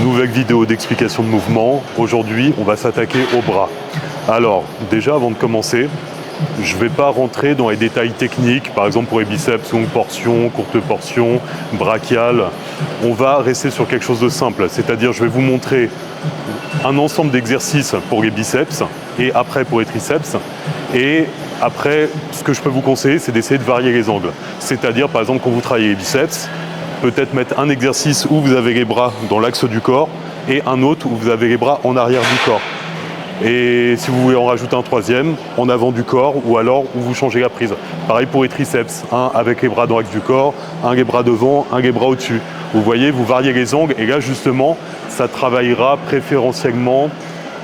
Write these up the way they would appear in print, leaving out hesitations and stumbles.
Nouvelle vidéo d'explication de mouvement. Aujourd'hui, on va s'attaquer au bras. Alors, déjà, avant de commencer, je ne vais pas rentrer dans les détails techniques, par exemple pour les biceps, longue portion, courte portion, brachial. On va rester sur quelque chose de simple, c'est-à-dire je vais vous montrer un ensemble d'exercices pour les biceps et après pour les triceps. Et après, ce que je peux vous conseiller, c'est d'essayer de varier les angles. C'est-à-dire, par exemple, quand vous travaillez les biceps, peut-être mettre un exercice où vous avez les bras dans l'axe du corps et un autre où vous avez les bras en arrière du corps. Et si vous voulez en rajouter un troisième, en avant du corps ou alors où vous changez la prise. Pareil pour les triceps, un avec les bras dans l'axe du corps, un les bras devant, un les bras au-dessus. Vous voyez, vous variez les angles et là justement, ça travaillera préférentiellement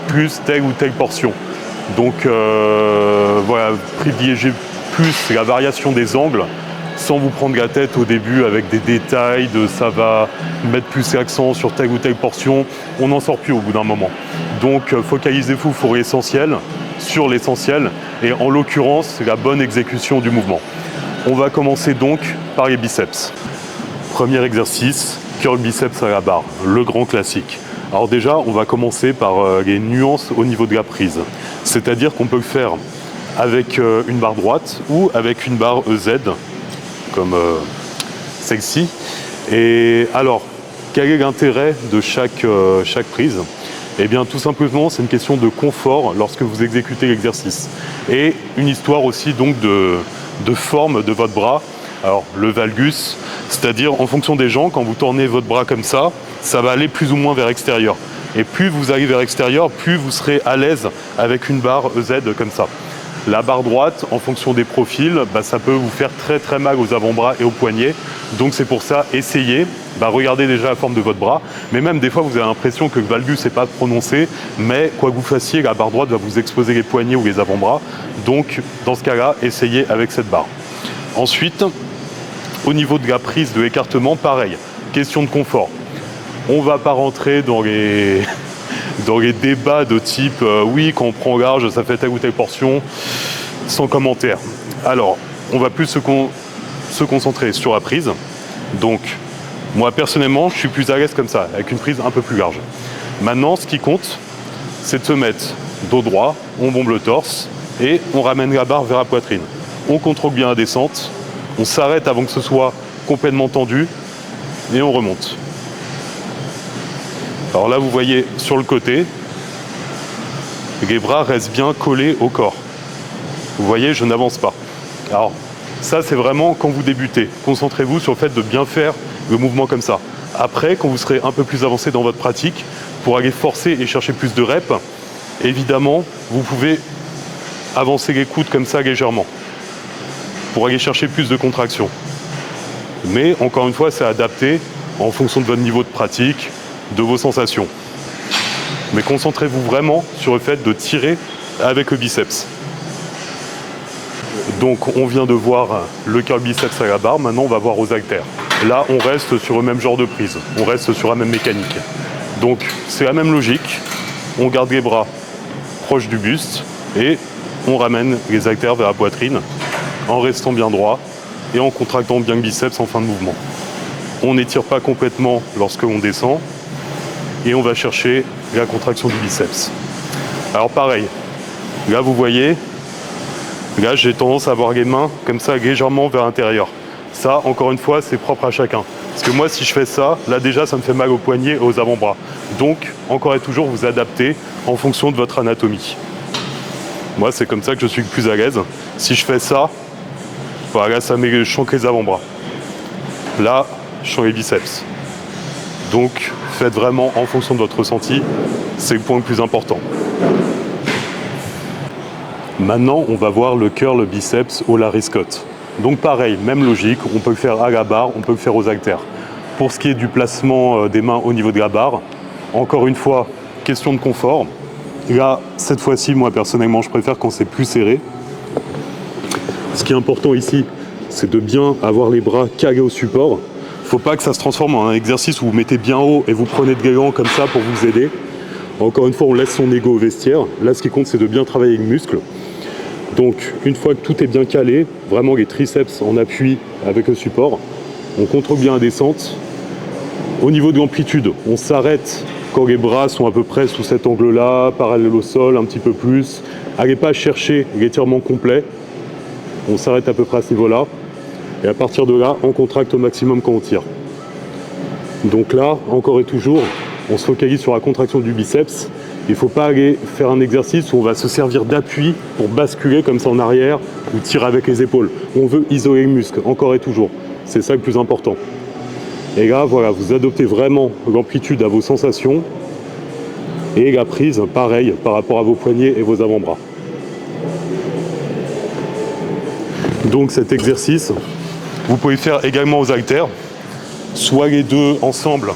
plus telle ou telle portion. Donc voilà, privilégiez plus la variation des angles sans vous prendre la tête au début avec des détails de ça va mettre plus l'accent sur telle ou telle portion. On n'en sort plus au bout d'un moment. Donc focalisez-vous sur l'essentiel et en l'occurrence la bonne exécution du mouvement. On va commencer donc par les biceps. Premier exercice, curl biceps à la barre, le grand classique. Alors déjà, on va commencer par les nuances au niveau de la prise. C'est-à-dire qu'on peut le faire avec une barre droite ou avec une barre EZ, comme celle-ci. Et alors, quel est l'intérêt de chaque prise ? Eh bien, tout simplement, c'est une question de confort lorsque vous exécutez l'exercice. Et une histoire aussi donc de forme de votre bras. Alors, le valgus, c'est-à-dire en fonction des gens, quand vous tournez votre bras comme ça va aller plus ou moins vers l'extérieur. Et plus vous allez vers l'extérieur, plus vous serez à l'aise avec une barre EZ comme ça. La barre droite, en fonction des profils, ça peut vous faire très très mal aux avant-bras et aux poignets. Donc c'est pour ça, essayez, regardez déjà la forme de votre bras. Mais même des fois, vous avez l'impression que le valgus n'est pas prononcé, mais quoi que vous fassiez, la barre droite va vous exposer les poignets ou les avant-bras. Donc dans ce cas-là, essayez avec cette barre. Ensuite, au niveau de la prise de l'écartement, pareil, question de confort. On ne va pas rentrer dans les débats de type oui, quand on prend large, ça fait telle ou telle portion, sans commentaire. Alors, on va plus se concentrer sur la prise. Donc, moi personnellement, je suis plus à l'aise comme ça, avec une prise un peu plus large. Maintenant, ce qui compte, c'est de se mettre dos droit, on bombe le torse et on ramène la barre vers la poitrine. On contrôle bien la descente, on s'arrête avant que ce soit complètement tendu et on remonte. Alors là, vous voyez sur le côté, les bras restent bien collés au corps. Vous voyez, je n'avance pas. Alors, ça, c'est vraiment quand vous débutez. Concentrez-vous sur le fait de bien faire le mouvement comme ça. Après, quand vous serez un peu plus avancé dans votre pratique, pour aller forcer et chercher plus de reps, évidemment, vous pouvez avancer les coudes comme ça légèrement, pour aller chercher plus de contraction. Mais, encore une fois, c'est adapté en fonction de votre niveau de pratique, de vos sensations. Mais concentrez-vous vraiment sur le fait de tirer avec le biceps. Donc on vient de voir le curl biceps à la barre, maintenant on va voir aux haltères. Là on reste sur le même genre de prise, on reste sur la même mécanique. Donc c'est la même logique, on garde les bras proches du buste et on ramène les haltères vers la poitrine en restant bien droit et en contractant bien le biceps en fin de mouvement. On n'étire pas complètement lorsque l'on descend, et on va chercher la contraction du biceps. Alors pareil, là vous voyez, là j'ai tendance à avoir les mains comme ça légèrement vers l'intérieur. Ça, encore une fois, c'est propre à chacun. Parce que moi, si je fais ça, là déjà ça me fait mal aux poignets et aux avant-bras. Donc, encore et toujours, vous adaptez en fonction de votre anatomie. Moi, c'est comme ça que je suis le plus à l'aise. Si je fais ça, voilà, ça met, je sens que les avant-bras. Là, je sens les biceps. Donc, faites vraiment en fonction de votre ressenti, c'est le point le plus important. Maintenant, on va voir le curl biceps au Larry Scott. Donc pareil, même logique, on peut le faire à la barre, on peut le faire aux haltères. Pour ce qui est du placement des mains au niveau de la barre, encore une fois, question de confort. Là, cette fois-ci, moi personnellement, je préfère quand c'est plus serré. Ce qui est important ici, c'est de bien avoir les bras calés au support. Il ne faut pas que ça se transforme en un exercice où vous mettez bien haut et vous prenez de l'élan comme ça pour vous aider. Encore une fois, on laisse son ego au vestiaire. Là, ce qui compte, c'est de bien travailler les muscles. Donc, une fois que tout est bien calé, vraiment les triceps en appui avec le support, on contrôle bien la descente Au niveau de l'amplitude, on s'arrête quand les bras sont à peu près sous cet angle-là, parallèle au sol, un petit peu plus. Allez pas chercher l'étirement complet. On s'arrête à peu près à ce niveau-là. Et à partir de là, on contracte au maximum quand on tire. Donc là, encore et toujours, on se focalise sur la contraction du biceps. Il ne faut pas aller faire un exercice où on va se servir d'appui pour basculer comme ça en arrière ou tirer avec les épaules. On veut isoler le muscle, encore et toujours. C'est ça le plus important. Et là, voilà, vous adoptez vraiment l'amplitude à vos sensations et la prise, pareil, par rapport à vos poignets et vos avant-bras. Donc cet exercice, vous pouvez faire également aux haltères, soit les deux ensemble,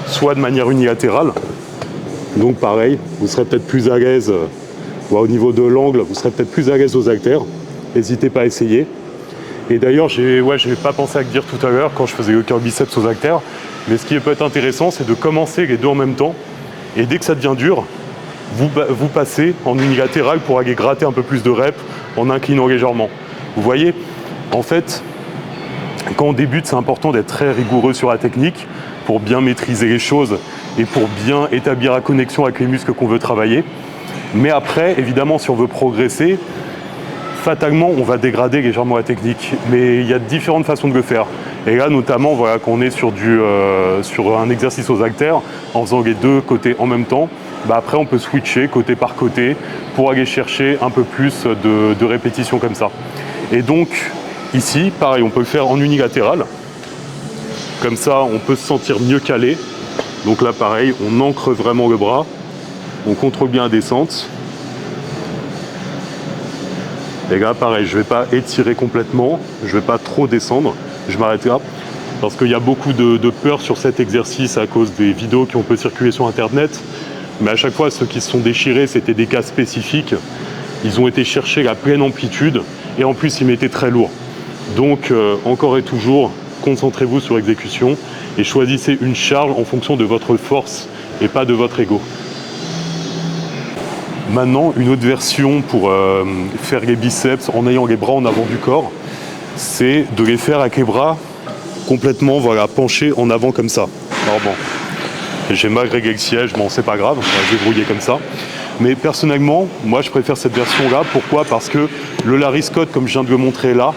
soit de manière unilatérale. Donc pareil, vous serez peut-être plus à l'aise au niveau de l'angle, vous serez peut-être plus à l'aise aux haltères. N'hésitez pas à essayer. Et d'ailleurs, je n'ai pas pensé à le dire tout à l'heure quand je faisais le curl biceps aux haltères, mais ce qui peut être intéressant, c'est de commencer les deux en même temps. Et dès que ça devient dur, vous passez en unilatéral pour aller gratter un peu plus de reps en inclinant légèrement. Vous voyez, en fait, quand on débute, c'est important d'être très rigoureux sur la technique pour bien maîtriser les choses et pour bien établir la connexion avec les muscles qu'on veut travailler. Mais après, évidemment, si on veut progresser, fatalement, on va dégrader légèrement la technique. Mais il y a différentes façons de le faire. Et là, notamment, voilà, quand on est sur un exercice aux haltères, en faisant les deux côtés en même temps, après, on peut switcher côté par côté pour aller chercher un peu plus de répétitions comme ça. Et donc, ici, pareil, on peut le faire en unilatéral. Comme ça, on peut se sentir mieux calé. Donc là, pareil, on ancre vraiment le bras. On contrôle bien la descente. Et là, pareil, je ne vais pas étirer complètement. Je ne vais pas trop descendre. Je m'arrête là. Parce qu'il y a beaucoup de peur sur cet exercice à cause des vidéos qui ont pu circuler sur Internet. Mais à chaque fois, ceux qui se sont déchirés, c'était des cas spécifiques. Ils ont été chercher la pleine amplitude. Et en plus, ils mettaient très lourd. Donc, encore et toujours, concentrez-vous sur l'exécution et choisissez une charge en fonction de votre force et pas de votre ego. Maintenant, une autre version pour faire les biceps en ayant les bras en avant du corps, c'est de les faire avec les bras complètement penchés en avant comme ça. Alors bon, j'ai mal réglé le siège, bon c'est pas grave, on va se débrouiller comme ça. Mais personnellement, moi je préfère cette version-là. Pourquoi ? Parce que le Larry Scott, comme je viens de le montrer là,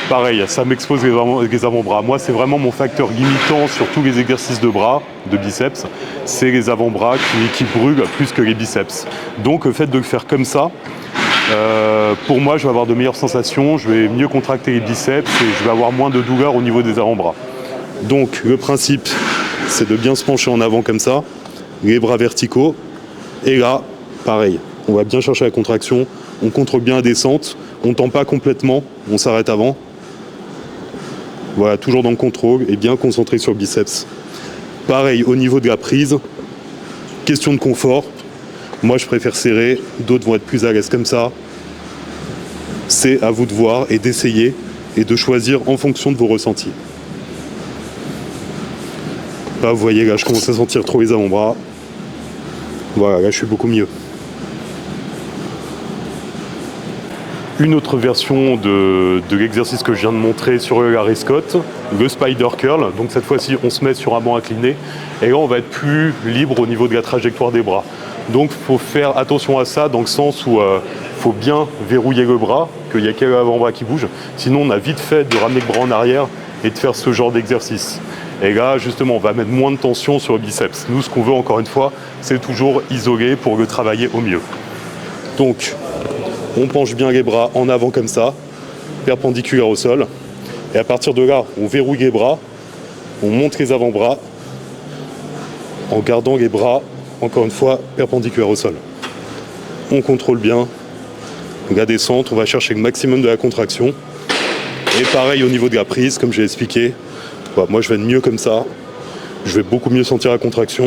pareil, ça m'expose les avant-bras. Moi, c'est vraiment mon facteur limitant sur tous les exercices de bras, de biceps. C'est les avant-bras qui brûlent plus que les biceps. Donc, le fait de le faire comme ça, pour moi, je vais avoir de meilleures sensations, je vais mieux contracter les biceps et je vais avoir moins de douleur au niveau des avant-bras. Donc, le principe, c'est de bien se pencher en avant comme ça, les bras verticaux. Et là, pareil, on va bien chercher la contraction, on contrôle bien la descente, on ne tend pas complètement, on s'arrête avant. Voilà, toujours dans le contrôle et bien concentré sur le biceps. Pareil, au niveau de la prise, question de confort. Moi, je préfère serrer, d'autres vont être plus à l'aise comme ça. C'est à vous de voir et d'essayer et de choisir en fonction de vos ressentis. Là, vous voyez, là, je commence à sentir trop les avant-bras. Voilà, là, je suis beaucoup mieux. Une autre version de l'exercice que je viens de montrer sur le Larry Scott, le Spider Curl. Donc cette fois-ci, on se met sur un banc incliné et là, on va être plus libre au niveau de la trajectoire des bras. Donc il faut faire attention à ça dans le sens où il faut bien verrouiller le bras, qu'il n'y ait que l'avant-bras qui bouge. Sinon, on a vite fait de ramener le bras en arrière et de faire ce genre d'exercice. Et là, justement, on va mettre moins de tension sur le biceps. Nous, ce qu'on veut, encore une fois, c'est toujours isoler pour le travailler au mieux. Donc, on penche bien les bras en avant comme ça, perpendiculaire au sol. Et à partir de là, on verrouille les bras, on monte les avant-bras en gardant les bras, encore une fois, perpendiculaires au sol. On contrôle bien la descente, on va chercher le maximum de la contraction. Et pareil au niveau de la prise, comme j'ai expliqué. Voilà, moi, je vais être mieux comme ça. Je vais beaucoup mieux sentir la contraction.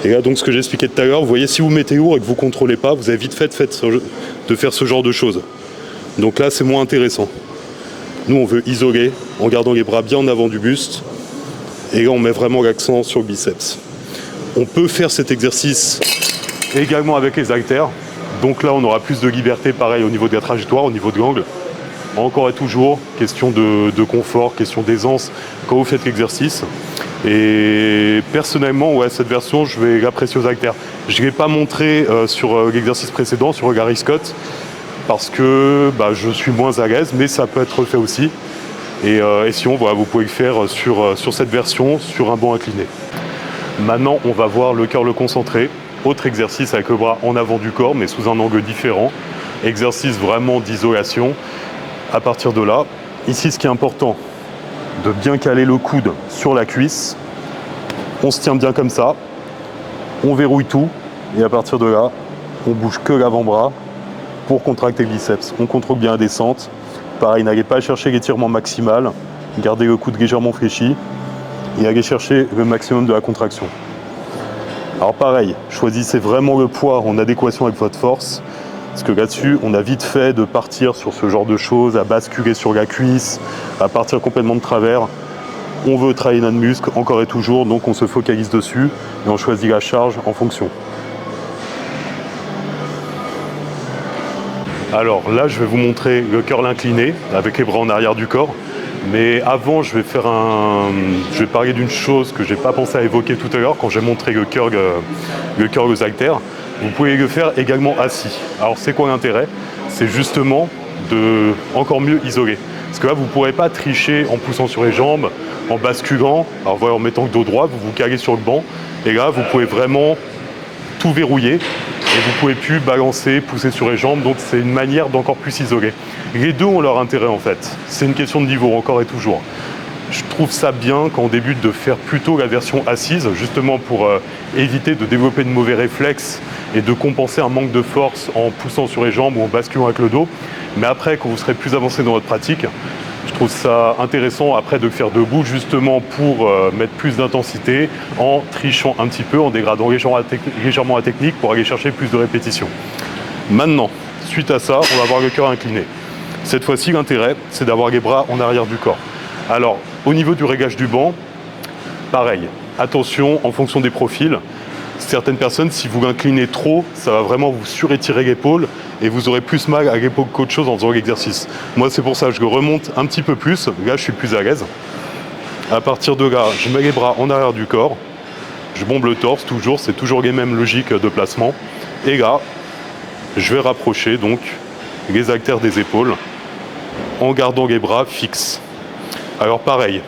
Et là, donc, ce que j'ai expliqué tout à l'heure, vous voyez, si vous mettez lourd et que vous ne contrôlez pas, vous avez vite fait de faire ce genre de choses. Donc là, c'est moins intéressant. Nous, on veut isoler en gardant les bras bien en avant du buste. Et là, on met vraiment l'accent sur le biceps. On peut faire cet exercice également avec les haltères. Donc là, on aura plus de liberté, pareil, au niveau de la trajectoire, au niveau de l'angle. Encore et toujours, question de confort, question d'aisance quand vous faites l'exercice. Et personnellement, ouais, cette version, je vais l'apprécier aux haltères. Je ne l'ai pas montré sur l'exercice précédent, sur Gary Scott, parce que je suis moins à l'aise, mais ça peut être fait aussi. Et sinon, voilà, vous pouvez le faire sur cette version, sur un banc incliné. Maintenant, on va voir le curl concentré. Autre exercice avec le bras en avant du corps, mais sous un angle différent. Exercice vraiment d'isolation. À partir de là, ici, ce qui est important, de bien caler le coude sur la cuisse. On se tient bien comme ça. On verrouille tout. Et à partir de là, on bouge que l'avant-bras pour contracter le biceps. On contrôle bien la descente. Pareil, n'allez pas chercher l'étirement maximal. Gardez le coude légèrement fléchi. Et allez chercher le maximum de la contraction. Alors pareil, choisissez vraiment le poids en adéquation avec votre force, parce que là-dessus, on a vite fait de partir sur ce genre de choses, à basculer sur la cuisse, à partir complètement de travers. On veut travailler notre muscle encore et toujours, donc on se focalise dessus et on choisit la charge en fonction. Alors là, je vais vous montrer le curl incliné avec les bras en arrière du corps. Mais avant, je vais parler d'une chose que je n'ai pas pensé à évoquer tout à l'heure quand j'ai montré le curl aux haltères. Vous pouvez le faire également assis. Alors c'est quoi l'intérêt? C'est justement de encore mieux isoler. Parce que là, vous ne pourrez pas tricher en poussant sur les jambes, en basculant. Alors voilà, en mettant le dos droit, vous vous calez sur le banc. Et là, vous pouvez vraiment tout verrouiller. Et vous ne pouvez plus balancer, pousser sur les jambes. Donc c'est une manière d'encore plus isoler. Les deux ont leur intérêt en fait. C'est une question de niveau encore et toujours. Je trouve ça bien quand on débute de faire plutôt la version assise, justement pour éviter de développer de mauvais réflexes et de compenser un manque de force en poussant sur les jambes ou en basculant avec le dos. Mais après, quand vous serez plus avancé dans votre pratique, je trouve ça intéressant après de le faire debout justement pour mettre plus d'intensité en trichant un petit peu, en dégradant légèrement la technique pour aller chercher plus de répétitions. Maintenant, suite à ça, on va avoir le curl incliné. Cette fois-ci, l'intérêt, c'est d'avoir les bras en arrière du corps. Alors, au niveau du réglage du banc, pareil, attention en fonction des profils. Certaines personnes, si vous l'inclinez trop, ça va vraiment vous surétirer l'épaule et vous aurez plus mal à l'épaule qu'autre chose en faisant l'exercice. Moi, c'est pour ça que je le remonte un petit peu plus. Là, je suis plus à l'aise. À partir de là, je mets les bras en arrière du corps. Je bombe le torse, toujours. C'est toujours les mêmes logiques de placement. Et là, je vais rapprocher donc les haltères des épaules en gardant les bras fixes. Alors pareil,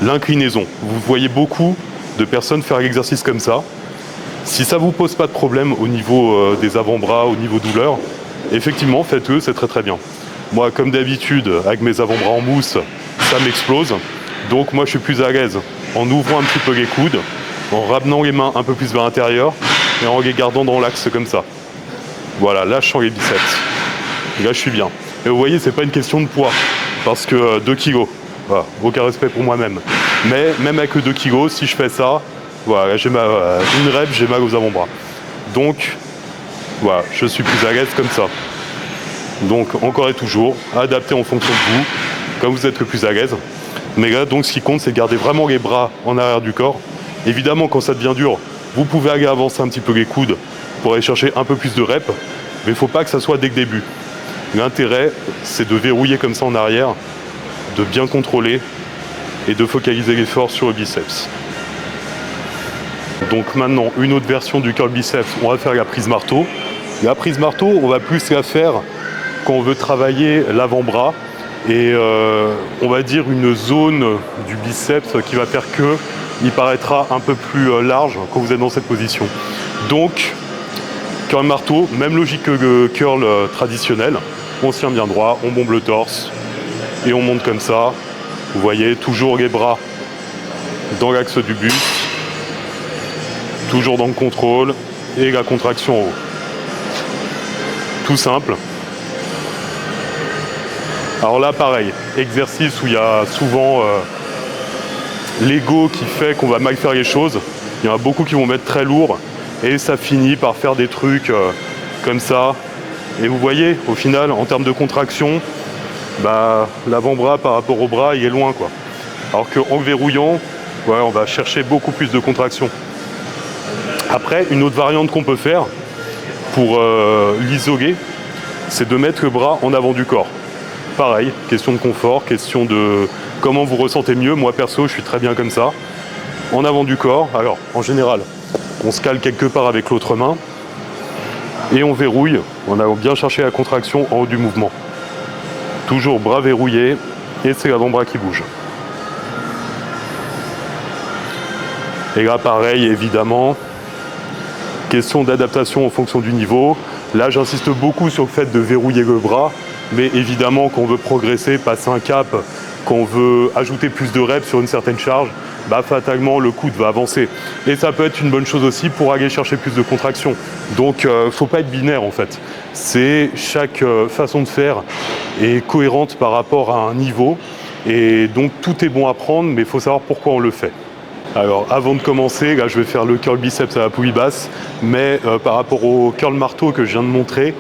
l'inclinaison. Vous voyez beaucoup de personnes faire l'exercice comme ça. Si ça ne vous pose pas de problème au niveau des avant-bras, au niveau douleur, effectivement, faites-le, c'est très très bien. Moi, comme d'habitude, avec mes avant-bras en mousse, ça m'explose. Donc moi, je suis plus à l'aise en ouvrant un petit peu les coudes, en ramenant les mains un peu plus vers l'intérieur et en les gardant dans l'axe comme ça. Voilà, lâchant les biceps. Et là, je suis bien. Et vous voyez, c'est pas une question de poids, parce que 2 kilos, voilà, aucun respect pour moi-même. Mais même avec 2 kilos, si je fais ça, voilà, j'ai mal, une rep, j'ai mal aux avant-bras. Donc, voilà, je suis plus à l'aise comme ça. Donc, encore et toujours, adapté en fonction de vous, comme vous êtes le plus à l'aise. Mais là, donc, ce qui compte, c'est de garder vraiment les bras en arrière du corps. Évidemment, quand ça devient dur, vous pouvez aller avancer un petit peu les coudes pour aller chercher un peu plus de reps, mais il ne faut pas que ça soit dès le début. L'intérêt, c'est de verrouiller comme ça en arrière, de bien contrôler et de focaliser l'effort sur le biceps. Donc maintenant, une autre version du curl biceps, on va faire la prise marteau. La prise marteau, on va plus la faire quand on veut travailler l'avant-bras et on va dire une zone du biceps qui va faire que il paraîtra un peu plus large quand vous êtes dans cette position. Donc, curl marteau, même logique que le curl traditionnel. On se tient bien droit, on bombe le torse et on monte comme ça. Vous voyez, toujours les bras dans l'axe du buste, toujours dans le contrôle et la contraction en haut. Tout simple. Alors là, pareil, exercice où il y a souvent l'ego qui fait qu'on va mal faire les choses. Il y en a beaucoup qui vont mettre très lourd et ça finit par faire des trucs comme ça. Et vous voyez, au final, en termes de contraction, l'avant-bras par rapport au bras, il est loin, quoi. Alors qu'en verrouillant, on va chercher beaucoup plus de contraction. Après, une autre variante qu'on peut faire pour l'isoler, c'est de mettre le bras en avant du corps. pareil, question de confort, question de comment vous ressentez mieux. Moi perso, je suis très bien comme ça. En avant du corps, alors en général, on se cale quelque part avec l'autre main et on verrouille. On a bien cherché la contraction en haut du mouvement. Toujours bras verrouillés et c'est l'avant-bras qui bouge. Et là pareil, évidemment, question d'adaptation en fonction du niveau. Là j'insiste beaucoup sur le fait de verrouiller le bras, mais évidemment quand on veut progresser, passer un cap, quand on veut ajouter plus de reps sur une certaine charge, fatalement le coude va avancer. Et ça peut être une bonne chose aussi pour aller chercher plus de contraction. Donc faut pas être binaire en fait. C'est chaque façon de faire est cohérente par rapport à un niveau. Et donc tout est bon à prendre, mais il faut savoir pourquoi on le fait. Alors avant de commencer, là je vais faire le curl biceps à la poulie basse, mais par rapport au curl marteau que je viens de montrer,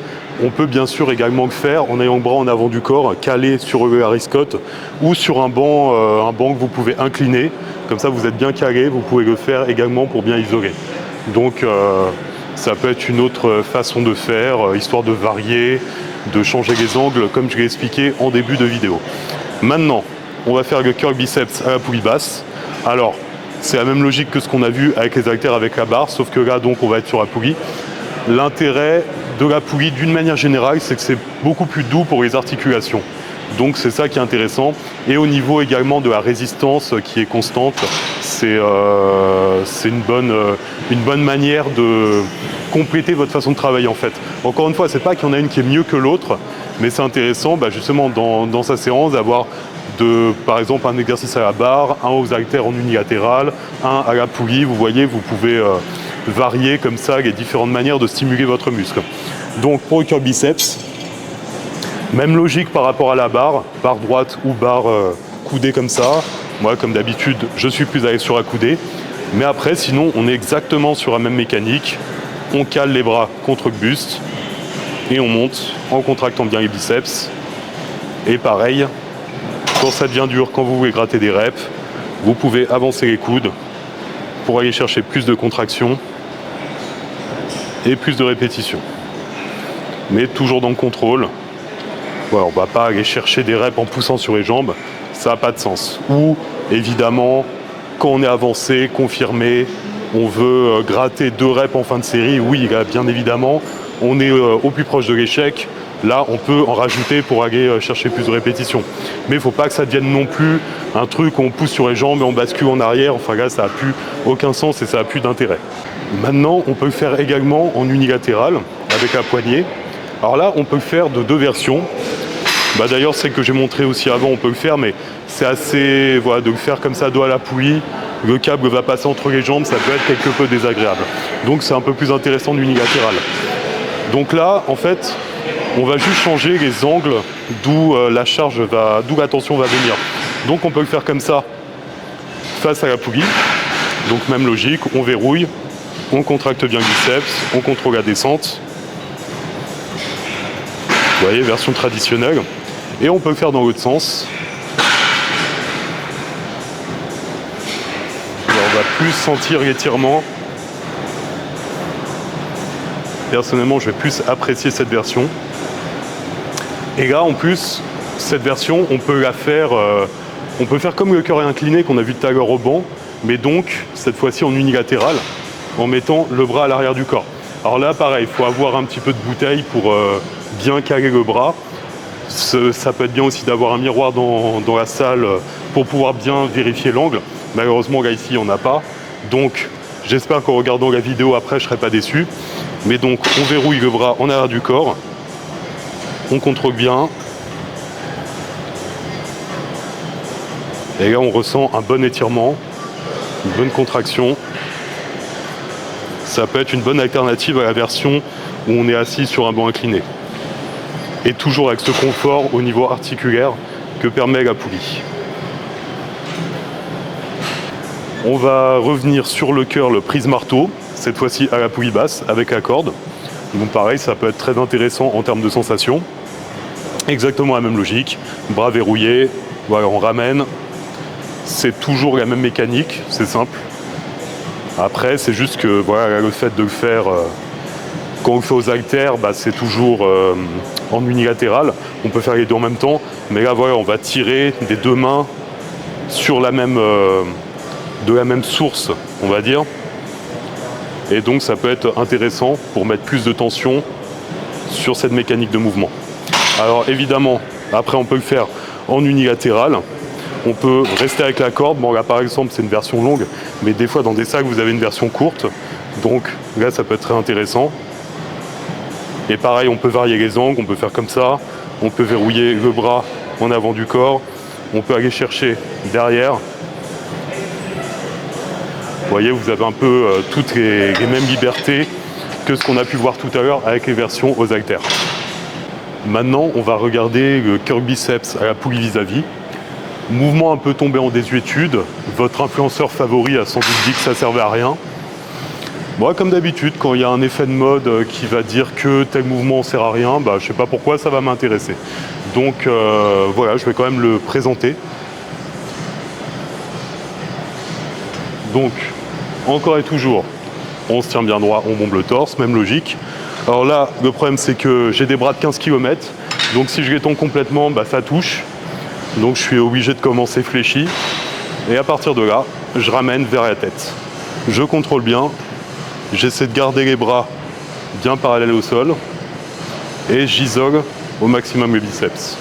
on peut bien sûr également le faire en ayant le bras en avant du corps, calé sur le Harry Scott ou sur un banc que vous pouvez incliner. Comme ça vous êtes bien calé, vous pouvez le faire également pour bien isoler. Donc ça peut être une autre façon de faire, histoire de varier, de changer les angles comme je l'ai expliqué en début de vidéo. Maintenant, on va faire le curl biceps à la poulie basse. Alors, c'est la même logique que ce qu'on a vu avec les haltères avec la barre, sauf que là, donc, on va être sur la poulie. L'intérêt de la poulie, d'une manière générale, c'est que c'est beaucoup plus doux pour les articulations. Donc, c'est ça qui est intéressant. Et au niveau également de la résistance qui est constante, c'est une bonne manière de compléter votre façon de travailler, en fait. Encore une fois, c'est pas qu'il y en a une qui est mieux que l'autre, mais c'est intéressant, justement, dans sa séance, d'avoir par exemple un exercice à la barre, un aux haltères en unilatéral, un à la poulie. Vous voyez, vous pouvez varier comme ça les différentes manières de stimuler votre muscle. Donc pour le curl biceps, même logique par rapport à la barre droite ou barre coudée comme ça. Moi comme d'habitude je suis plus à l'aise sur la coudée, mais après sinon on est exactement sur la même mécanique. On cale les bras contre le buste et on monte en contractant bien les biceps. Et pareil, quand ça devient dur, quand vous voulez gratter des reps, vous pouvez avancer les coudes pour aller chercher plus de contraction et plus de répétitions. Mais toujours dans le contrôle. Voilà, on ne va pas aller chercher des reps en poussant sur les jambes, ça n'a pas de sens. Ou évidemment, quand on est avancé, confirmé, on veut gratter 2 reps en fin de série, oui, là, bien évidemment, on est au plus proche de l'échec. Là, on peut en rajouter pour aller chercher plus de répétitions. Mais il ne faut pas que ça devienne non plus un truc où on pousse sur les jambes et on bascule en arrière. Enfin là, ça n'a plus aucun sens et ça n'a plus d'intérêt. Maintenant, on peut le faire également en unilatéral avec la poignée. Alors là, on peut le faire de 2 versions. D'ailleurs, celle que j'ai montrée aussi avant, on peut le faire, mais c'est assez... Voilà, de le faire comme ça, dos à la poulie. Le câble va passer entre les jambes, ça peut être quelque peu désagréable. Donc c'est un peu plus intéressant d'unilatéral. Donc là, en fait, on va juste changer les angles d'où d'où la tension va venir. Donc on peut le faire comme ça, face à la poulie. Donc même logique, on verrouille, on contracte bien le biceps, on contrôle la descente. Vous voyez, version traditionnelle. Et on peut le faire dans l'autre sens. Alors, on va plus sentir l'étirement. Personnellement, je vais plus apprécier cette version. Et là, en plus, cette version, on peut la faire, on peut faire comme le curl incliné qu'on a vu tout à l'heure au banc, mais donc, cette fois-ci en unilatéral, en mettant le bras à l'arrière du corps. Alors là, pareil, il faut avoir un petit peu de bouteille pour bien caler le bras. Ça peut être bien aussi d'avoir un miroir dans la salle pour pouvoir bien vérifier l'angle. Malheureusement, là, ici, il n'y en a pas. Donc, j'espère qu'en regardant la vidéo après, je ne serai pas déçu. Mais donc, on verrouille le bras en arrière du corps. On contrôle bien. Et là, on ressent un bon étirement, une bonne contraction. Ça peut être une bonne alternative à la version où on est assis sur un banc incliné. Et toujours avec ce confort au niveau articulaire que permet la poulie. On va revenir sur le curl prise marteau, cette fois-ci à la poulie basse avec la corde. Donc pareil, ça peut être très intéressant en termes de sensation. Exactement la même logique, bras verrouillés, voilà, on ramène. C'est toujours la même mécanique, c'est simple. Après, c'est juste que voilà, le fait de le faire Quand on le fait aux haltères, c'est toujours en unilatéral. On peut faire les deux en même temps. Mais là, voilà, on va tirer des deux mains sur de la même source, on va dire. Et donc, ça peut être intéressant pour mettre plus de tension sur cette mécanique de mouvement. Alors, évidemment, après, on peut le faire en unilatéral. On peut rester avec la corde. Bon, là, par exemple, c'est une version longue. Mais des fois, dans des sacs, vous avez une version courte. Donc, là, ça peut être très intéressant. Et pareil, on peut varier les angles, on peut faire comme ça, on peut verrouiller le bras en avant du corps, on peut aller chercher derrière. Vous voyez, vous avez un peu toutes les mêmes libertés que ce qu'on a pu voir tout à l'heure avec les versions aux haltères. Maintenant, on va regarder le curl biceps à la poulie vis-à-vis. Mouvement un peu tombé en désuétude. Votre influenceur favori a sans doute dit que ça servait à rien. Moi, comme d'habitude, quand il y a un effet de mode qui va dire que tel mouvement ne sert à rien, je ne sais pas pourquoi ça va m'intéresser. Donc voilà, je vais quand même le présenter. Donc, encore et toujours, on se tient bien droit, on bombe le torse, même logique. Alors là, le problème c'est que j'ai des bras de 15 km, donc si je les tombe complètement, ça touche. Donc je suis obligé de commencer fléchi. Et à partir de là, je ramène vers la tête. Je contrôle bien. J'essaie de garder les bras bien parallèles au sol et j'isole au maximum les biceps.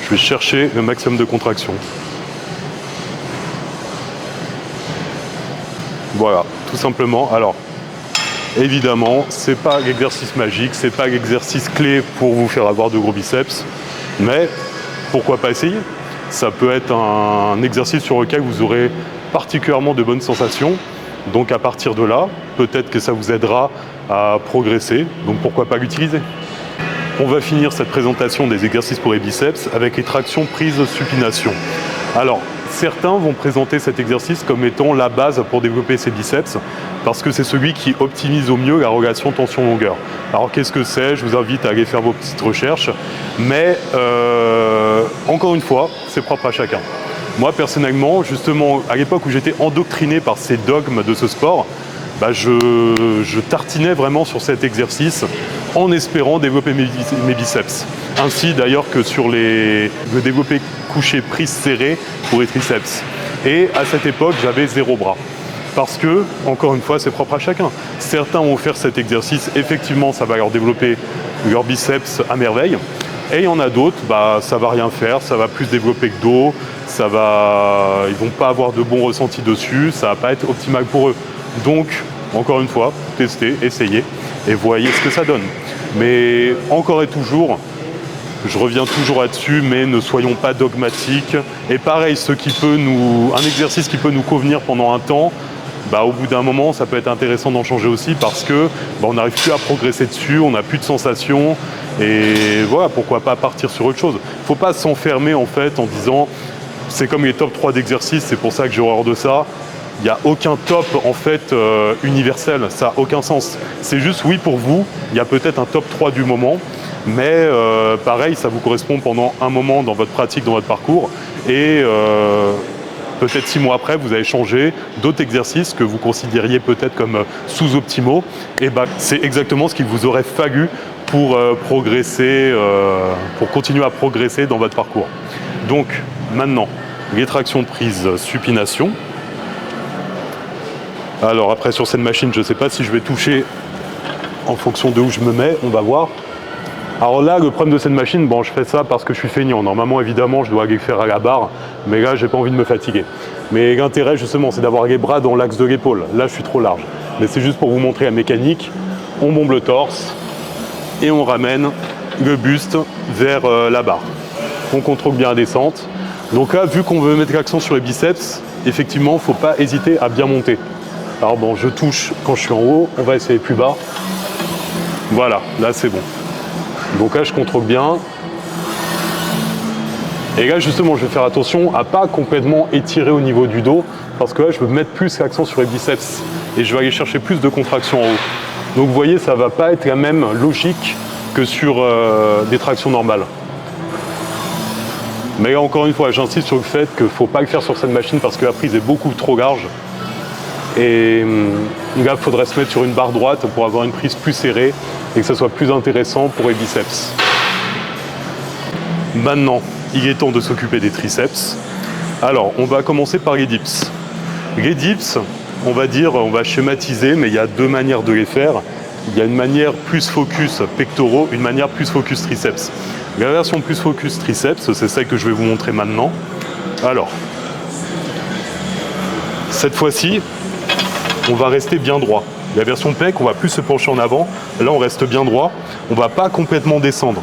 Je vais chercher le maximum de contraction. Voilà, tout simplement. Alors, évidemment, c'est pas l'exercice magique, c'est pas l'exercice clé pour vous faire avoir de gros biceps, mais pourquoi pas essayer? Ça peut être un exercice sur lequel vous aurez particulièrement de bonnes sensations. Donc à partir de là, peut-être que ça vous aidera à progresser, donc pourquoi pas l'utiliser. On va finir cette présentation des exercices pour les biceps avec les tractions prise supination. Alors, certains vont présenter cet exercice comme étant la base pour développer ses biceps, parce que c'est celui qui optimise au mieux la relation tension-longueur. Alors qu'est-ce que c'est? Je vous invite à aller faire vos petites recherches, mais encore une fois, c'est propre à chacun. Moi, personnellement, justement, à l'époque où j'étais endoctriné par ces dogmes de ce sport, je tartinais vraiment sur cet exercice en espérant développer mes biceps. Ainsi d'ailleurs que sur le développé couché prise serrée pour les triceps. Et à cette époque, j'avais 0 bras. Parce que, encore une fois, c'est propre à chacun. Certains vont faire cet exercice, effectivement, ça va leur développer leurs biceps à merveille. Et il y en a d'autres, ça va rien faire, ça va plus développer que dos, ils vont pas avoir de bons ressentis dessus, ça va pas être optimal pour eux. Donc, encore une fois, testez, essayez et voyez ce que ça donne. Mais encore et toujours, je reviens toujours là-dessus, mais ne soyons pas dogmatiques. Et pareil, un exercice qui peut nous convenir pendant un temps, au bout d'un moment, ça peut être intéressant d'en changer aussi parce que on n'arrive plus à progresser dessus, on n'a plus de sensations. Et voilà, pourquoi pas partir sur autre chose. Il ne faut pas s'enfermer en fait en disant c'est comme les top 3 d'exercices, c'est pour ça que j'ai horreur de ça. Il n'y a aucun top en fait universel, ça n'a aucun sens. C'est juste oui pour vous, il y a peut-être un top 3 du moment, mais pareil, ça vous correspond pendant un moment dans votre pratique, dans votre parcours. Et peut-être 6 mois après, vous avez changé d'autres exercices que vous considériez peut-être comme sous-optimaux. Et c'est exactement ce qu'il vous aurait fallu pour progresser, pour continuer à progresser dans votre parcours. Donc maintenant, les tractions prise supination. Alors après sur cette machine, je ne sais pas si je vais toucher en fonction de où je me mets, on va voir. Alors là, le problème de cette machine, je fais ça parce que je suis feignant. Normalement, évidemment, je dois aller faire à la barre, mais là, j'ai pas envie de me fatiguer. Mais l'intérêt, justement, c'est d'avoir les bras dans l'axe de l'épaule. Là, je suis trop large. Mais c'est juste pour vous montrer la mécanique. On bombe le torse et on ramène le buste vers la barre. On contrôle bien la descente. Donc là, vu qu'on veut mettre l'accent sur les biceps, effectivement, il ne faut pas hésiter à bien monter. Alors je touche quand je suis en haut. On va essayer plus bas. Voilà, là, c'est bon. Donc là, je contrôle bien. Et là, justement, je vais faire attention à ne pas complètement étirer au niveau du dos, parce que là, je veux mettre plus l'accent sur les biceps et je vais aller chercher plus de contraction en haut. Donc vous voyez, ça ne va pas être la même logique que sur des tractions normales. Mais là, encore une fois, j'insiste sur le fait qu'il ne faut pas le faire sur cette machine parce que la prise est beaucoup trop large. Et là, il faudrait se mettre sur une barre droite pour avoir une prise plus serrée et que ça soit plus intéressant pour les biceps. Maintenant, il est temps de s'occuper des triceps. Alors, on va commencer par les dips. Les dips, on va schématiser, mais il y a deux manières de les faire. Il y a une manière plus focus pectoraux, une manière plus focus triceps. La version plus focus triceps, c'est celle que je vais vous montrer maintenant. Alors, cette fois-ci, on va rester bien droit. La version pec, on va plus se pencher en avant. Là, on reste bien droit. On ne va pas complètement descendre.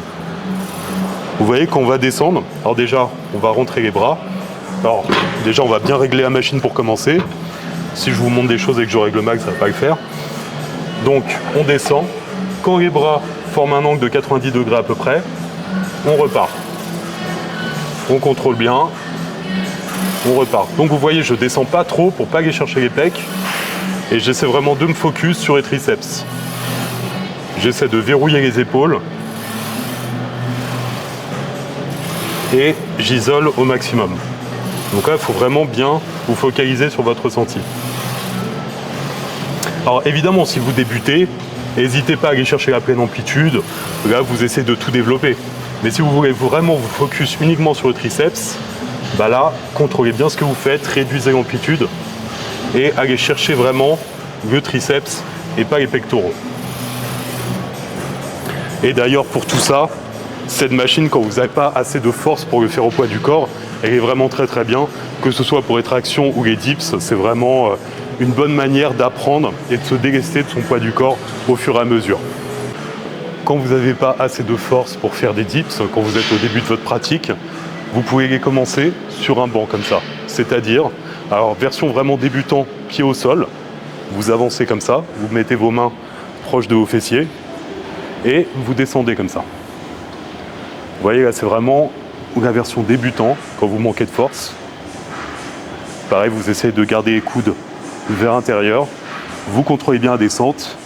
Vous voyez qu'on va descendre. Alors déjà, on va rentrer les bras. Alors déjà, on va bien régler la machine pour commencer. Si je vous montre des choses et que je règle le max, ça ne va pas le faire. Donc, on descend. Quand les bras forment un angle de 90 degrés à peu près, on repart. On contrôle bien. On repart. Donc vous voyez, je ne descends pas trop pour ne pas aller chercher les pecs. Et j'essaie vraiment de me focus sur les triceps. J'essaie de verrouiller les épaules. Et j'isole au maximum. Donc là, il faut vraiment bien vous focaliser sur votre ressenti. Alors évidemment, si vous débutez, n'hésitez pas à aller chercher la pleine amplitude. Là, vous essayez de tout développer. Mais si vous voulez vraiment vous focus uniquement sur le triceps, bah là, contrôlez bien ce que vous faites, réduisez l'amplitude et allez chercher vraiment le triceps et pas les pectoraux. Et d'ailleurs, pour tout ça, cette machine, quand vous n'avez pas assez de force pour le faire au poids du corps, elle est vraiment très très bien. Que ce soit pour les tractions ou les dips, c'est vraiment une bonne manière d'apprendre et de se délester de son poids du corps au fur et à mesure. Quand vous n'avez pas assez de force pour faire des dips, quand vous êtes au début de votre pratique, vous pouvez les commencer sur un banc comme ça. C'est-à-dire, alors version vraiment débutant, pied au sol, vous avancez comme ça, vous mettez vos mains proches de vos fessiers et vous descendez comme ça. Vous voyez là, c'est vraiment la version débutant, quand vous manquez de force. Pareil, vous essayez de garder les coudes vers l'intérieur, vous contrôlez bien la descente,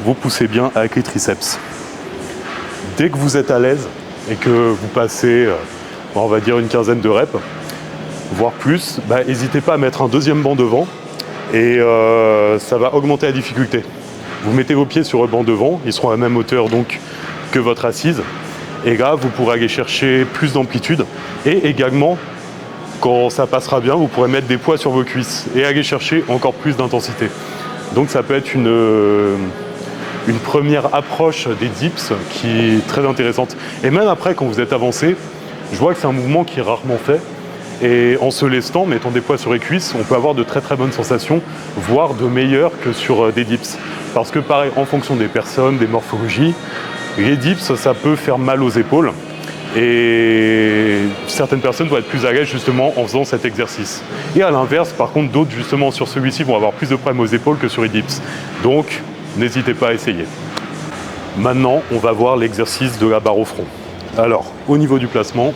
vous poussez bien avec les triceps. Dès que vous êtes à l'aise et que vous passez, on va dire une quinzaine de reps, voire plus, n'hésitez pas à mettre un deuxième banc devant et ça va augmenter la difficulté. Vous mettez vos pieds sur le banc devant, ils seront à la même hauteur donc que votre assise. Et là, vous pourrez aller chercher plus d'amplitude. Et également, quand ça passera bien, vous pourrez mettre des poids sur vos cuisses et aller chercher encore plus d'intensité. Donc ça peut être une première approche des dips qui est très intéressante. Et même après, quand vous êtes avancé, je vois que c'est un mouvement qui est rarement fait. Et en se lestant, mettant des poids sur les cuisses, on peut avoir de très très bonnes sensations, voire de meilleures que sur des dips. Parce que pareil, en fonction des personnes, des morphologies, les dips, ça peut faire mal aux épaules et certaines personnes vont être plus à l'aise justement en faisant cet exercice. Et à l'inverse, par contre, d'autres justement sur celui-ci vont avoir plus de problèmes aux épaules que sur les dips. Donc, n'hésitez pas à essayer. Maintenant, on va voir l'exercice de la barre au front. Alors, au niveau du placement,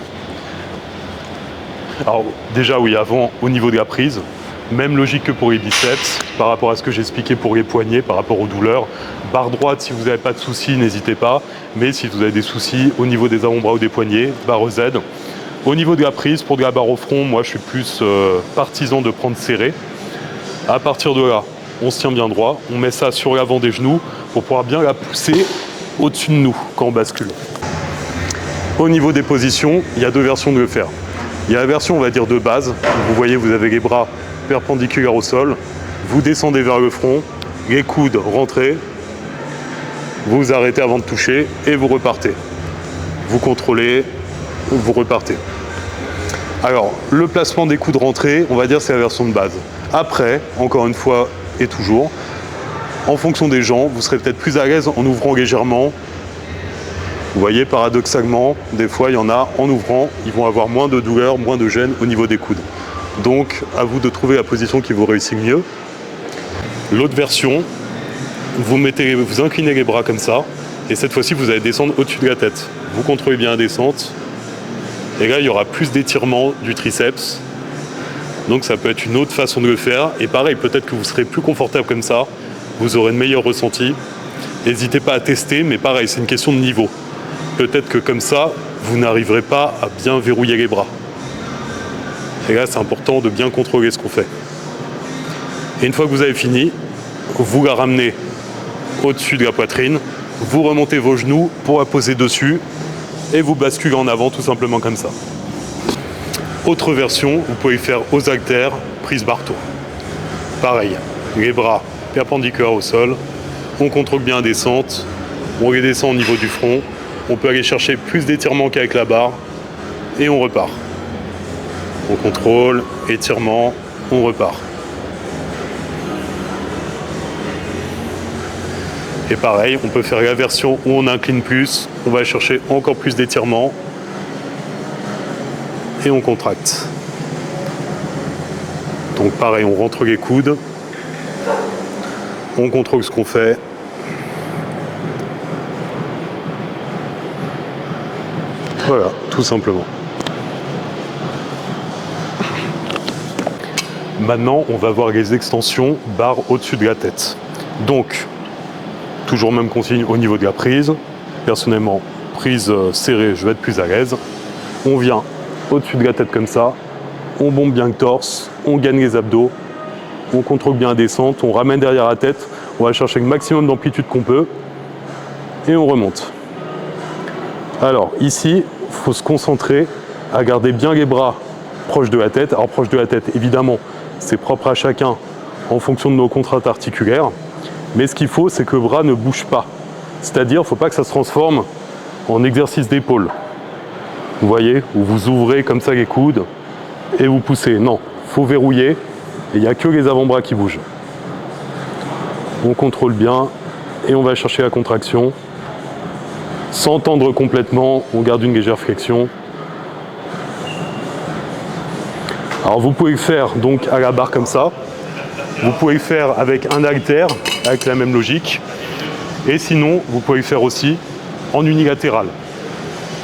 alors déjà oui, avant, au niveau de la prise, même logique que pour les biceps, par rapport à ce que j'expliquais pour les poignets, par rapport aux douleurs. Barre droite, si vous n'avez pas de soucis, n'hésitez pas. Mais si vous avez des soucis au niveau des avant-bras ou des poignets, barre Z. Au niveau de la prise, pour de la barre au front, moi je suis plus partisan de prendre serré. À partir de là, on se tient bien droit, on met ça sur l'avant des genoux pour pouvoir bien la pousser au-dessus de nous quand on bascule. Au niveau des positions, il y a deux versions de le faire. Il y a la version, on va dire, de base. Vous voyez, vous avez les bras perpendiculaires au sol. Vous descendez vers le front, les coudes rentrés. Vous arrêtez avant de toucher et vous repartez. Vous contrôlez, vous repartez. Alors, le placement des coudes rentrés, on va dire c'est la version de base. Après, encore une fois et toujours, en fonction des gens, vous serez peut-être plus à l'aise en ouvrant légèrement. Vous voyez, paradoxalement, des fois, il y en a, en ouvrant, ils vont avoir moins de douleur, moins de gêne au niveau des coudes. Donc, à vous de trouver la position qui vous réussit mieux. L'autre version, vous inclinez les bras comme ça, et cette fois-ci, vous allez descendre au-dessus de la tête. Vous contrôlez bien la descente, et là, il y aura plus d'étirement du triceps. Donc, ça peut être une autre façon de le faire. Et pareil, peut-être que vous serez plus confortable comme ça, vous aurez une meilleure ressenti. N'hésitez pas à tester, mais pareil, c'est une question de niveau. Peut-être que comme ça, vous n'arriverez pas à bien verrouiller les bras. Et là, c'est important de bien contrôler ce qu'on fait. Et une fois que vous avez fini, vous la ramenez au-dessus de la poitrine, vous remontez vos genoux pour la poser dessus et vous basculez en avant tout simplement comme ça. Autre version, vous pouvez faire aux haltères, prise barreau. Pareil, les bras perpendiculaires au sol, on contrôle bien la descente, on les descend au niveau du front, on peut aller chercher plus d'étirement qu'avec la barre et on repart. On contrôle, étirement, on repart. Et pareil, on peut faire la version où on incline plus, on va chercher encore plus d'étirement et on contracte. Donc pareil, on rentre les coudes, on contrôle ce qu'on fait. Voilà, tout simplement. Maintenant, on va voir les extensions barre au-dessus de la tête. Donc, toujours même consigne au niveau de la prise. Personnellement, prise serrée, je vais être plus à l'aise. On vient au-dessus de la tête comme ça. On bombe bien le torse, on gagne les abdos. On contrôle bien la descente, on ramène derrière la tête. On va chercher le maximum d'amplitude qu'on peut. Et on remonte. Alors, ici, il faut se concentrer à garder bien les bras proches de la tête. Alors, proche de la tête, évidemment, c'est propre à chacun en fonction de nos contraintes articulaires. Mais ce qu'il faut, c'est que le bras ne bouge pas. C'est-à-dire, il ne faut pas que ça se transforme en exercice d'épaule. Vous voyez, où vous ouvrez comme ça les coudes et vous poussez. Non, il faut verrouiller et il n'y a que les avant-bras qui bougent. On contrôle bien et on va chercher la contraction. Sans tendre complètement, on garde une légère flexion. Alors vous pouvez le faire donc à la barre comme ça. Vous pouvez le faire avec un haltère, avec la même logique. Et sinon, vous pouvez le faire aussi en unilatéral.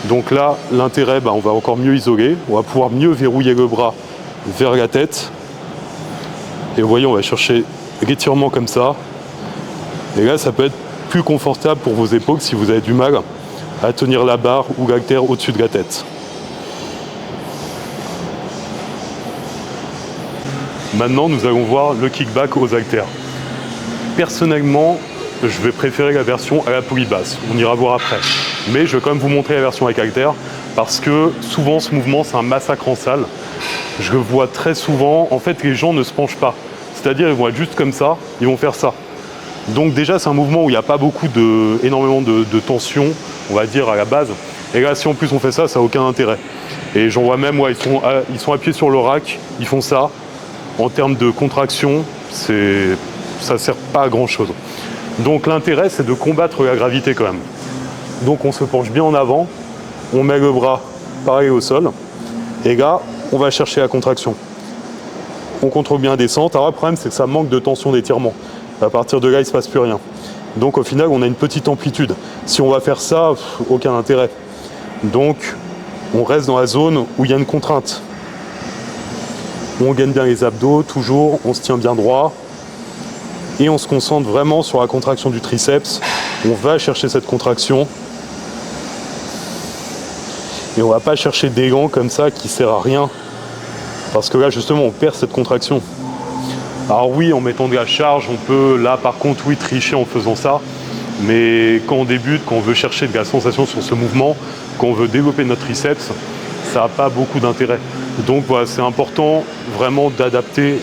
Donc là, l'intérêt, on va encore mieux isoler. On va pouvoir mieux verrouiller le bras vers la tête. Et vous voyez, on va chercher l'étirement comme ça. Et là, ça peut être plus confortable pour vos épaules si vous avez du mal à tenir la barre ou l'haltère au-dessus de la tête. Maintenant, nous allons voir le kickback aux haltères. Personnellement, je vais préférer la version à la poulie basse. On ira voir après. Mais je vais quand même vous montrer la version avec haltères parce que souvent, ce mouvement, c'est un massacre en salle. Je le vois très souvent. En fait, les gens ne se penchent pas. C'est-à-dire, ils vont être juste comme ça, ils vont faire ça. Donc déjà, c'est un mouvement où il n'y a pas énormément de tension, on va dire, à la base. Et là, si en plus on fait ça, ça n'a aucun intérêt. Et j'en vois même, ils sont appuyés sur le rack, ils font ça. En termes de contraction, ça ne sert pas à grand-chose. Donc l'intérêt, c'est de combattre la gravité quand même. Donc on se penche bien en avant, on met le bras pareil au sol. Et là, on va chercher la contraction. On contrôle bien la descente. Alors le problème, c'est que ça manque de tension d'étirement. À partir de là, il ne se passe plus rien. Donc au final, on a une petite amplitude. Si on va faire ça, aucun intérêt. Donc on reste dans la zone où il y a une contrainte. On gagne bien les abdos, toujours, on se tient bien droit. Et on se concentre vraiment sur la contraction du triceps. On va chercher cette contraction. Et on ne va pas chercher d'élan comme ça qui ne sert à rien. Parce que là, justement, on perd cette contraction. Alors oui, en mettant de la charge, on peut, là, par contre, oui, tricher en faisant ça. Mais quand on débute, quand on veut chercher de la sensation sur ce mouvement, quand on veut développer notre triceps, ça n'a pas beaucoup d'intérêt. Donc voilà, c'est important vraiment d'adapter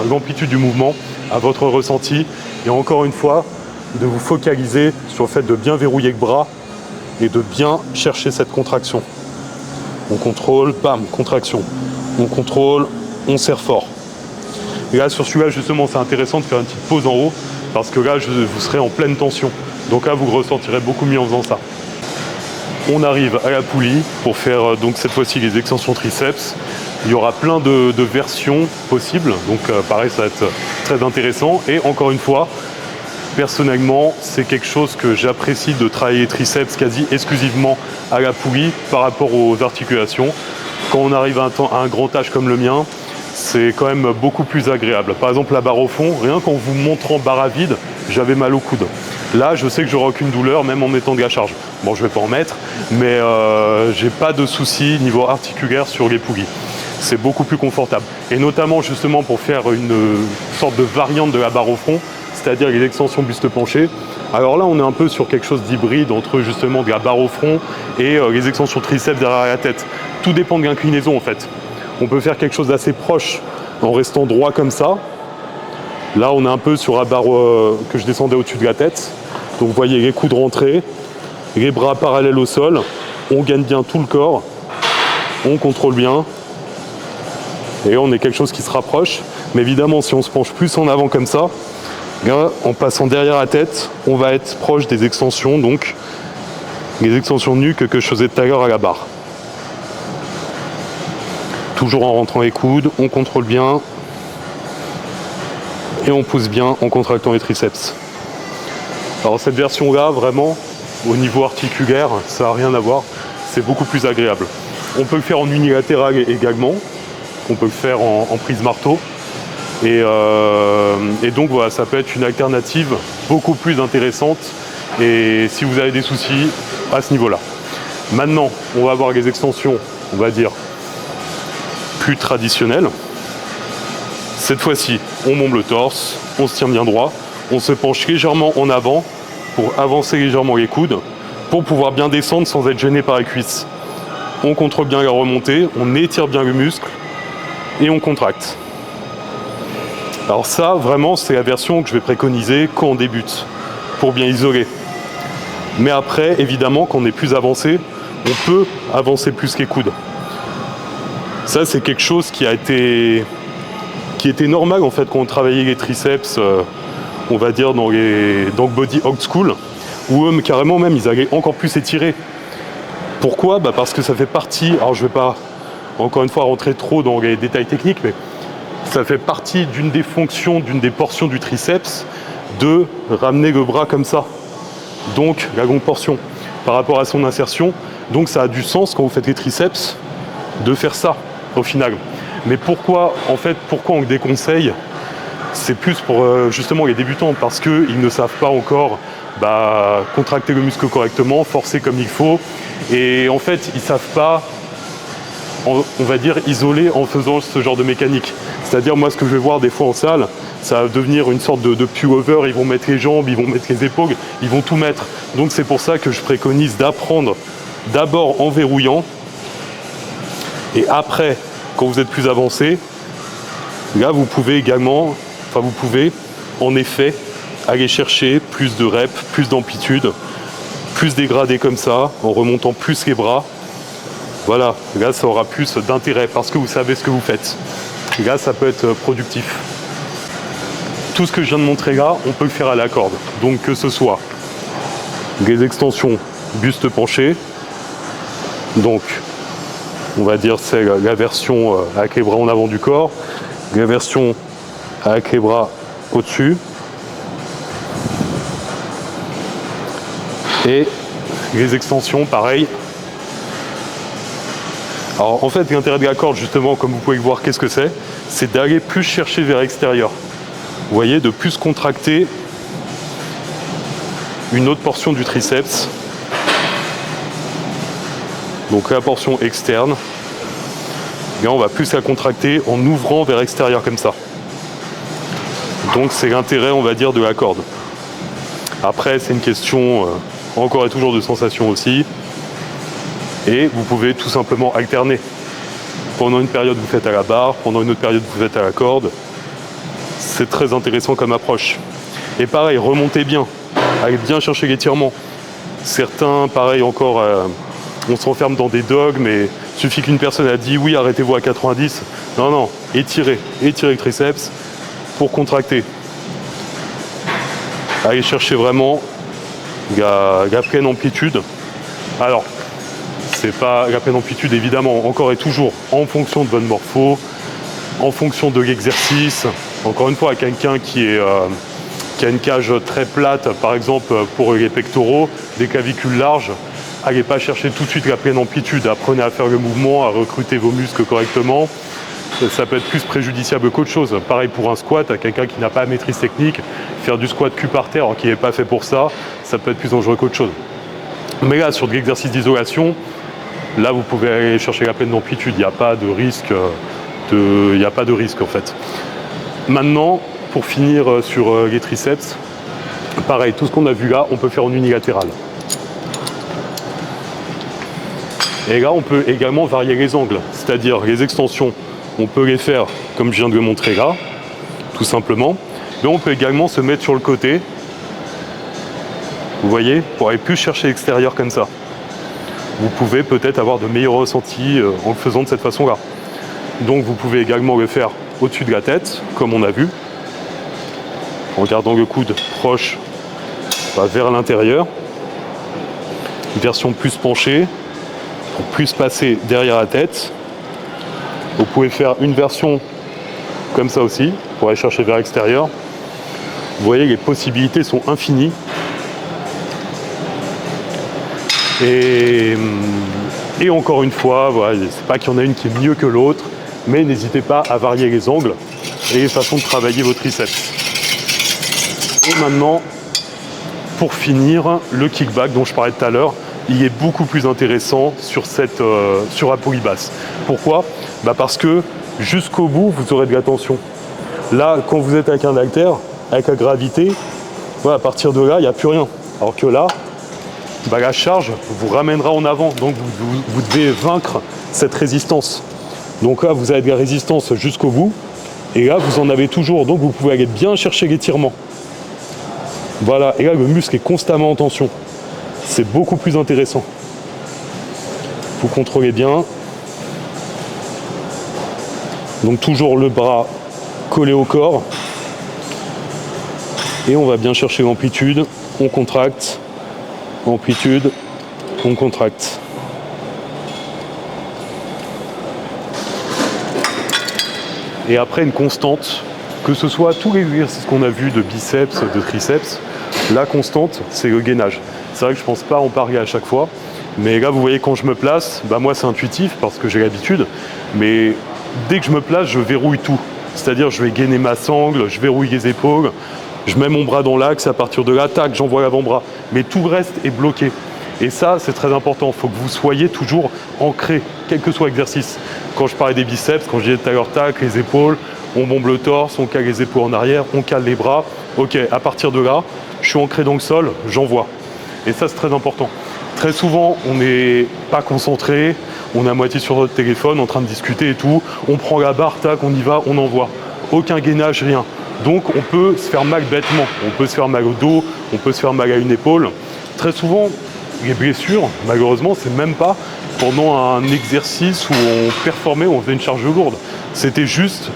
l'amplitude du mouvement à votre ressenti. Et encore une fois, de vous focaliser sur le fait de bien verrouiller le bras et de bien chercher cette contraction. On contrôle, bam, contraction. On contrôle, on serre fort. Et là, sur celui-là, justement, c'est intéressant de faire une petite pause en haut parce que là, vous serez en pleine tension. Donc là, vous ressentirez beaucoup mieux en faisant ça. On arrive à la poulie pour faire donc cette fois-ci les extensions triceps. Il y aura plein de versions possibles. Donc pareil, ça va être très intéressant. Et encore une fois, personnellement, c'est quelque chose que j'apprécie de travailler les triceps quasi exclusivement à la poulie par rapport aux articulations. Quand on arrive à un grand âge comme le mien, c'est quand même beaucoup plus agréable. Par exemple, la barre au fond, rien qu'en vous montrant barre à vide, j'avais mal au coude. Là, je sais que j'aurai aucune douleur, même en mettant de la charge. Bon, je ne vais pas en mettre, mais j'ai pas de soucis niveau articulaire sur les poulies. c'est beaucoup plus confortable. Et notamment justement pour faire une sorte de variante de la barre au front, c'est-à-dire les extensions buste penché. Alors là, on est un peu sur quelque chose d'hybride entre justement de la barre au front et les extensions triceps derrière la tête. Tout dépend de l'inclinaison en fait. On peut faire quelque chose d'assez proche en restant droit comme ça. Là, on est un peu sur la barre que je descendais au-dessus de la tête. Donc vous voyez les coudes rentrés, les bras parallèles au sol. On gagne bien tout le corps. On contrôle bien. Et on est quelque chose qui se rapproche. Mais évidemment, si on se penche plus en avant comme ça, là, en passant derrière la tête, on va être proche des extensions, donc les extensions de nuque que je faisais tout à l'heure à la barre. Toujours en rentrant les coudes, on contrôle bien et on pousse bien en contractant les triceps. Alors cette version-là, vraiment, au niveau articulaire, ça n'a rien à voir, c'est beaucoup plus agréable. On peut le faire en unilatéral également, on peut le faire en prise marteau. Et donc voilà, ça peut être une alternative beaucoup plus intéressante et si vous avez des soucis à ce niveau-là. Maintenant, on va avoir les extensions, on va dire, plus traditionnelles. Cette fois-ci, on monte le torse, on se tient bien droit, on se penche légèrement en avant pour avancer légèrement les coudes, pour pouvoir bien descendre sans être gêné par les cuisses. On contrôle bien la remontée, on étire bien le muscle et on contracte. Alors ça, vraiment, c'est la version que je vais préconiser quand on débute, pour bien isoler. Mais après, évidemment, quand on est plus avancé, on peut avancer plus les coudes. Ça, c'est quelque chose qui était normal, en fait, quand on travaillait les triceps, on va dire, dans le body old school, où eux, carrément même, ils allaient encore plus étirer. Pourquoi ? Parce que ça fait partie, alors je ne vais pas, encore une fois, rentrer trop dans les détails techniques, mais ça fait partie d'une des fonctions, d'une des portions du triceps de ramener le bras comme ça. Donc la longue portion par rapport à son insertion. Donc ça a du sens quand vous faites les triceps de faire ça au final. Mais pourquoi on le déconseille ? C'est plus pour justement les débutants parce qu'ils ne savent pas encore contracter le muscle correctement, forcer comme il faut. Et en fait, ils ne savent pas, on va dire, isoler en faisant ce genre de mécanique. C'est-à-dire, moi, ce que je vais voir des fois en salle, ça va devenir une sorte de pullover. Ils vont mettre les jambes, ils vont mettre les épaules, ils vont tout mettre. Donc, c'est pour ça que je préconise d'apprendre d'abord en verrouillant. Et après, quand vous êtes plus avancé, là, vous pouvez en effet aller chercher plus de reps, plus d'amplitude, plus dégradé comme ça, en remontant plus les bras. Voilà, là, ça aura plus d'intérêt parce que vous savez ce que vous faites. Là, ça peut être productif. Tout ce que je viens de montrer là, on peut le faire à la corde. Donc que ce soit les extensions buste penché, donc on va dire c'est la version avec les bras en avant du corps, la version avec les bras au-dessus, et les extensions pareil. Alors en fait l'intérêt de la corde justement, comme vous pouvez le voir, qu'est-ce que c'est d'aller plus chercher vers l'extérieur. Vous voyez, de plus contracter une autre portion du triceps. Donc la portion externe. Et on va plus la contracter en ouvrant vers l'extérieur comme ça. Donc c'est l'intérêt, on va dire, de la corde. Après c'est une question encore et toujours de sensation aussi. Et vous pouvez tout simplement alterner. Pendant une période, vous faites à la barre. Pendant une autre période, vous faites à la corde. C'est très intéressant comme approche. Et pareil, remontez bien. Allez bien chercher l'étirement. Certains, pareil encore, on se renferme dans des dogmes. Mais il suffit qu'une personne a dit oui, arrêtez-vous à 90. Non, étirez le triceps pour contracter. Allez chercher vraiment la pleine amplitude. Alors, c'est pas la pleine amplitude évidemment, encore et toujours en fonction de votre morpho, en fonction de l'exercice. Encore une fois, quelqu'un qui a une cage très plate, par exemple pour les pectoraux, des clavicules larges, n'allez pas chercher tout de suite la pleine amplitude. Apprenez à faire le mouvement, à recruter vos muscles correctement. Ça peut être plus préjudiciable qu'autre chose. Pareil pour un squat, à quelqu'un qui n'a pas la maîtrise technique, faire du squat cul par terre, qui n'est pas fait pour ça, ça peut être plus dangereux qu'autre chose. Mais là, sur de l'exercice d'isolation, Là, vous pouvez aller chercher la pleine d'amplitude, il n'y a pas de risque, en fait. Maintenant, pour finir sur les triceps, pareil, tout ce qu'on a vu là, on peut faire en unilatéral. Et là, on peut également varier les angles, c'est-à-dire les extensions, on peut les faire comme je viens de le montrer là, tout simplement. Mais on peut également se mettre sur le côté, vous voyez, pour aller plus chercher l'extérieur comme ça. Vous pouvez peut-être avoir de meilleurs ressentis en le faisant de cette façon-là. Donc vous pouvez également le faire au-dessus de la tête, comme on a vu, en gardant le coude proche vers l'intérieur. Une version plus penchée, pour plus passer derrière la tête. Vous pouvez faire une version comme ça aussi, pour aller chercher vers l'extérieur. Vous voyez, les possibilités sont infinies. Et encore une fois, voilà, c'est pas qu'il y en a une qui est mieux que l'autre, mais n'hésitez pas à varier les angles et les façons de travailler vos triceps. Et maintenant, pour finir, le kickback dont je parlais tout à l'heure, il est beaucoup plus intéressant sur la polybasse. Pourquoi ? Parce que jusqu'au bout, vous aurez de la tension. Là, quand vous êtes avec un haltère, avec la gravité, voilà, à partir de là, il n'y a plus rien. Alors que là, la charge vous ramènera en avant, donc vous devez vaincre cette résistance. Donc là, vous avez de la résistance jusqu'au bout, et là, vous en avez toujours, donc vous pouvez aller bien chercher l'étirement. Voilà, et là, le muscle est constamment en tension. C'est beaucoup plus intéressant. Vous contrôlez bien. Donc toujours le bras collé au corps. Et on va bien chercher l'amplitude. On contracte. Amplitude. On contracte. Et après une constante, que ce soit tous les exercices qu'on a vus de biceps, de triceps, la constante, c'est le gainage. C'est vrai que je ne pense pas en parler à chaque fois, mais là, vous voyez, quand je me place, moi, c'est intuitif parce que j'ai l'habitude, mais dès que je me place, je verrouille tout. C'est-à-dire, je vais gainer ma sangle, je verrouille les épaules, je mets mon bras dans l'axe, à partir de là, tac, j'envoie l'avant-bras. Mais tout le reste est bloqué. Et ça, c'est très important. Il faut que vous soyez toujours ancré, quel que soit l'exercice. Quand je parlais des biceps, quand je disais tout à l'heure, tac, les épaules, on bombe le torse, on cale les épaules en arrière, on cale les bras. Ok, à partir de là, je suis ancré dans le sol, j'envoie. Et ça, c'est très important. Très souvent, on n'est pas concentré, on est à moitié sur notre téléphone, en train de discuter et tout. On prend la barre, tac, on y va, on envoie. Aucun gainage, rien. Donc, on peut se faire mal bêtement. On peut se faire mal au dos, on peut se faire mal à une épaule. Très souvent, les blessures, malheureusement, c'est même pas pendant un exercice où on performait, où on faisait une charge lourde. C'était juste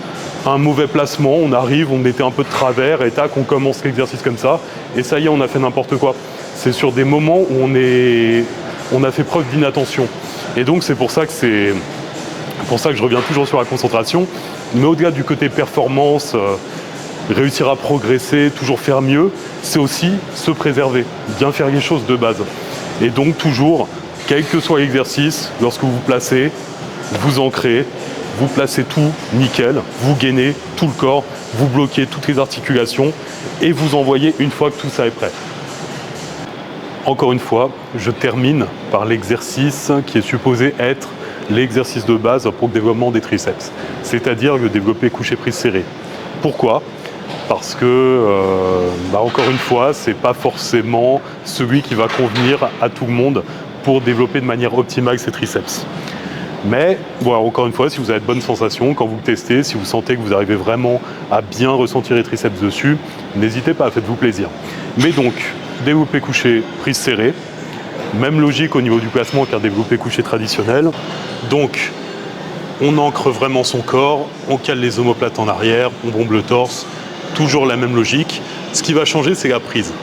un mauvais placement, on arrive, on mettait un peu de travers et tac, on commence l'exercice comme ça. Et ça y est, on a fait n'importe quoi. C'est sur des moments où on a fait preuve d'inattention. Et donc c'est pour ça que je reviens toujours sur la concentration. Mais au-delà du côté performance, réussir à progresser, toujours faire mieux, c'est aussi se préserver, bien faire les choses de base. Et donc toujours, quel que soit l'exercice, lorsque vous vous placez, vous ancrez, vous placez tout nickel, vous gainez tout le corps, vous bloquez toutes les articulations et vous envoyez une fois que tout ça est prêt. Encore une fois, je termine par l'exercice qui est supposé être l'exercice de base pour le développement des triceps, c'est-à-dire le développé couché prise serré. Pourquoi ? Parce que, encore une fois, ce n'est pas forcément celui qui va convenir à tout le monde pour développer de manière optimale ses triceps. Mais, voilà, encore une fois, si vous avez de bonnes sensations, quand vous le testez, si vous sentez que vous arrivez vraiment à bien ressentir les triceps dessus, n'hésitez pas, faites-vous plaisir. Mais donc, développé couché, prise serrée, même logique au niveau du placement qu'un développé couché traditionnel. Donc, on ancre vraiment son corps, on cale les omoplates en arrière, on bombe le torse, toujours la même logique. Ce qui va changer, c'est la prise.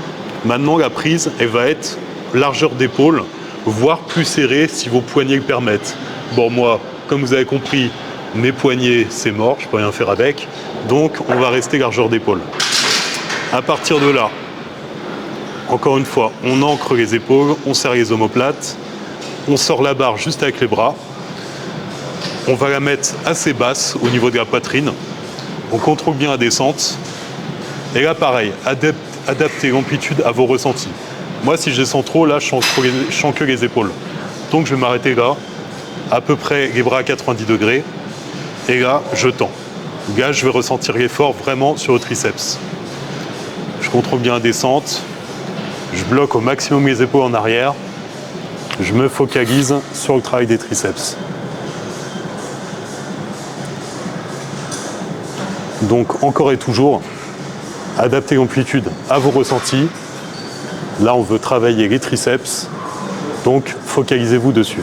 Maintenant, la prise, elle va être largeur d'épaule, voire plus serrée si vos poignets le permettent. Bon, moi, comme vous avez compris, mes poignets, c'est mort, je peux rien faire avec. Donc, on va rester largeur d'épaule. À partir de là, encore une fois, on ancre les épaules, on serre les omoplates, on sort la barre juste avec les bras. On va la mettre assez basse au niveau de la poitrine. On contrôle bien la descente. Et là, pareil, adaptez l'amplitude à vos ressentis. Moi, si je descends trop, là, je sens que les épaules. Donc, je vais m'arrêter là. à peu près les bras à 90 degrés. Et là, je tends. Là, je vais ressentir l'effort vraiment sur le triceps. Je contrôle bien la descente. Je bloque au maximum les épaules en arrière. Je me focalise sur le travail des triceps. Donc, encore et toujours, adaptez l'amplitude à vos ressentis. Là, on veut travailler les triceps. Donc, focalisez-vous dessus.